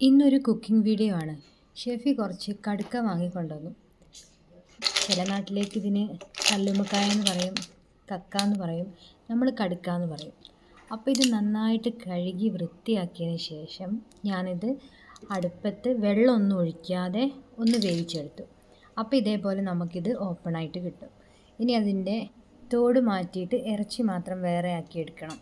ഇന്നൊരു cooking video ആണ്. ഷെഫി കുറച്ച് കടുക്ക വാങ്ങിക്കൊണ്ടുവന്നു. ചില നാട്ടിലേക്ക് ഇതിന് കല്ലുമ്മക്കായ എന്ന് പറയും, കക്ക എന്ന് പറയും, നമ്മൾ കടുക്ക എന്ന് പറയും. അപ്പോൾ ഇത് നന്നായിട്ട് കഴുകി വൃത്തിയാക്കിയതിന് ശേഷം ഞാനിത് അടുപ്പത്ത് വെള്ളമൊന്നും ഒഴിക്കാതെ ഒന്ന് വേവിച്ചെടുത്തു. അപ്പോൾ ഇതേപോലെ നമുക്കിത് ഓപ്പണായിട്ട് കിട്ടും. ഇനി അതിൻ്റെ തോട് മാറ്റിയിട്ട് ഇറച്ചി മാത്രം വേറെ ആക്കി എടുക്കണം.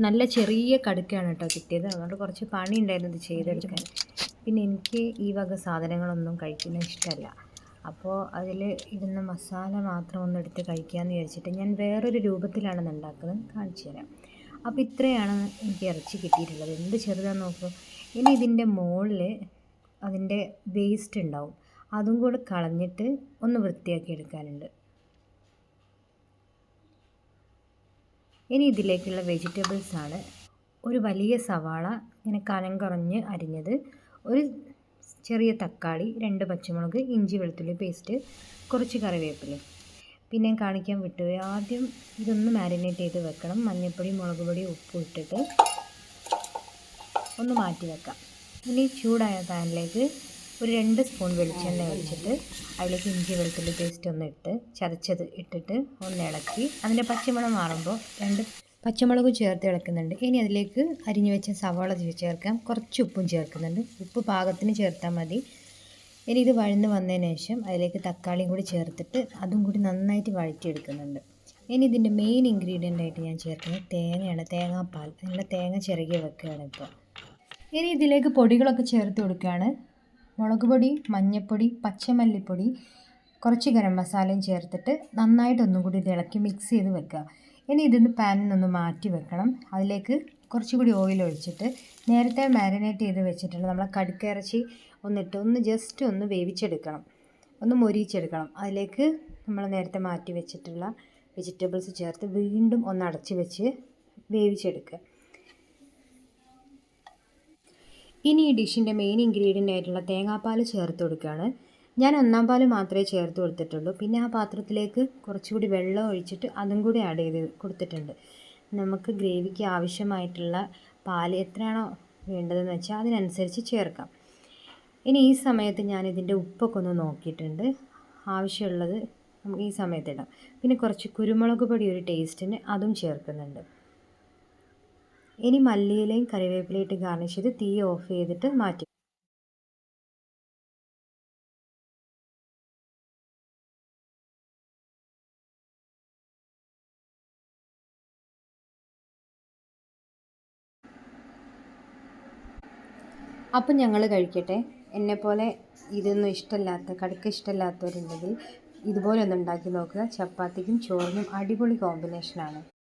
നല്ല ചെറിയ കടുക്കയാണ് കേട്ടോ കിട്ടിയത്. അതുകൊണ്ട് കുറച്ച് പണി ഉണ്ടായിരുന്നു ഇത് ചെയ്തെടുക്കാൻ. പിന്നെ എനിക്ക് ഈ വക സാധനങ്ങളൊന്നും കഴിക്കുന്നത് ഇഷ്ടമല്ല. അപ്പോൾ അതിൽ ഇടുന്ന മസാല മാത്രം ഒന്ന് എടുത്ത് കഴിക്കാമെന്ന് വിചാരിച്ചിട്ട് ഞാൻ വേറൊരു രൂപത്തിലാണ് ഉണ്ടാക്കുന്നത്, കാണിച്ചു തരാം. അപ്പോൾ ഇത്രയാണ് എനിക്ക് ഇറച്ചി കിട്ടിയിട്ടുള്ളത്. എന്ത് ചെറുതാണെന്ന് നോക്കൂ. ഇനി ഇതിൻ്റെ മുകളിൽ അതിൻ്റെ വേസ്റ്റ് ഉണ്ടാവും, അതും കൂടെ കളഞ്ഞിട്ട് ഒന്ന് വൃത്തിയാക്കി എടുക്കാനുണ്ട്. ഇനി ഇതിലേക്കുള്ള വെജിറ്റബിൾസാണ്. ഒരു വലിയ സവാള ഇങ്ങനെ കനം കുറഞ്ഞ് അരിഞ്ഞത്, ഒരു ചെറിയ തക്കാളി, 2 പച്ചമുളക്, ഇഞ്ചി വെളുത്തുള്ളി പേസ്റ്റ്, കുറച്ച് കറിവേപ്പില. പിന്നെ കാണിക്കാൻ വിട്ടുപോയി, ആദ്യം ഇതൊന്ന് മാരിനേറ്റ് ചെയ്ത് വെക്കണം. മഞ്ഞൾപ്പൊടി, മുളക് പൊടി, ഉപ്പ് ഇട്ടിട്ട് ഒന്ന് മാറ്റി വെക്കാം. ഇനി ചൂടായ പാനിലേക്ക് ഒരു 2 സ്പൂൺ വെളിച്ചെണ്ണ ഒഴിച്ചിട്ട് അതിലേക്ക് ഇഞ്ചി വെളുത്തുള്ളി പേസ്റ്റ് ഒന്ന് ഇട്ട് ചതച്ചത് ഇട്ടിട്ട് ഒന്ന് ഇളക്കി അതിൻ്റെ പച്ചമണം മാറുമ്പോൾ 2 പച്ചമുളക് ചേർത്ത് ഇളക്കുന്നുണ്ട്. ഇനി അതിലേക്ക് അരിഞ്ഞു വെച്ച സവാള ചേർക്കാം. കുറച്ച് ഉപ്പും ചേർക്കുന്നുണ്ട്. ഉപ്പ് പാകത്തിന് ചേർത്താൽ മതി. ഇനി ഇത് വഴന്ന് വന്നതിന് ശേഷം അതിലേക്ക് തക്കാളിയും കൂടി ചേർത്തിട്ട് അതും കൂടി നന്നായിട്ട് വഴറ്റിയെടുക്കുന്നുണ്ട്. ഇനി ഇതിൻ്റെ മെയിൻ ഇൻഗ്രീഡിയൻ്റ് ആയിട്ട് ഞാൻ ചേർക്കുന്നത് തേങ്ങയാണ്, തേങ്ങാപ്പാൽ. നല്ല തേങ്ങ ചിരകി വെക്കുകയാണ് ഇപ്പോൾ. ഇനി ഇതിലേക്ക് പൊടികളൊക്കെ ചേർത്ത് കൊടുക്കുകയാണ്. മുളക് പൊടി, മഞ്ഞൾപ്പൊടി, പച്ചമല്ലിപ്പൊടി, കുറച്ച് ഗരം മസാലയും ചേർത്തിട്ട് നന്നായിട്ടൊന്നും കൂടി ഇത് ഇളക്കി മിക്സ് ചെയ്ത് വെക്കുക. ഇനി ഇതിന്ന് പാനിൽ നിന്ന് മാറ്റി വെക്കണം. അതിലേക്ക് കുറച്ചുകൂടി ഓയിൽ ഒഴിച്ചിട്ട് നേരത്തെ മാരിനേറ്റ് ചെയ്ത് വെച്ചിട്ടുള്ള നമ്മളെ കടുക്ക ഇറച്ചി ഒന്ന് ജസ്റ്റ് ഒന്ന് വേവിച്ചെടുക്കണം, ഒന്ന് മൊരിയിച്ചെടുക്കണം. അതിലേക്ക് നമ്മൾ നേരത്തെ മാറ്റി വെച്ചിട്ടുള്ള വെജിറ്റബിൾസ് ചേർത്ത് വീണ്ടും ഒന്ന് അടച്ച് വെച്ച് വേവിച്ചെടുക്കുക. ഇനി ഈ ഡിഷിൻ്റെ മെയിൻ ഇൻഗ്രീഡിയൻ്റ് ആയിട്ടുള്ള തേങ്ങാപ്പാൽ ചേർത്ത് കൊടുക്കുകയാണ്. ഞാൻ 1-ാം പാൽ മാത്രമേ ചേർത്ത് കൊടുത്തിട്ടുള്ളൂ. പിന്നെ ആ പാത്രത്തിലേക്ക് കുറച്ചുകൂടി വെള്ളം ഒഴിച്ചിട്ട് അതും കൂടി ആഡ് ചെയ്ത് കൊടുത്തിട്ടുണ്ട്. നമുക്ക് ഗ്രേവിക്ക് ആവശ്യമായിട്ടുള്ള പാൽ എത്രയാണോ വേണ്ടതെന്ന് വെച്ചാൽ അതിനനുസരിച്ച് ചേർക്കാം. ഇനി ഈ സമയത്ത് ഞാനിതിൻ്റെ ഉപ്പൊക്കെ ഒന്ന് നോക്കിയിട്ടുണ്ട്. ആവശ്യമുള്ളത് നമുക്ക് ഈ സമയത്ത് ഇടാം. പിന്നെ കുറച്ച് കുരുമുളക് പൊടി ഒരു ടേസ്റ്റിന് അതും ചേർക്കുന്നുണ്ട്. ഇനി മല്ലിയിലയും കറിവേപ്പിലയും ഇട്ട് ഗാർണിഷ് ചെയ്ത് തീ ഓഫ് ചെയ്തിട്ട് മാറ്റി. അപ്പം ഞങ്ങൾ കഴിക്കട്ടെ. എന്നെപ്പോലെ ഇതൊന്നും ഇഷ്ടമില്ലാത്ത, കടുക്ക ഇഷ്ടമില്ലാത്തവരുണ്ടെങ്കിൽ ഇതുപോലെ ഒന്ന് ഉണ്ടാക്കി നോക്കുക. ചപ്പാത്തിക്കും ചോറിനും അടിപൊളി കോമ്പിനേഷനാണ്.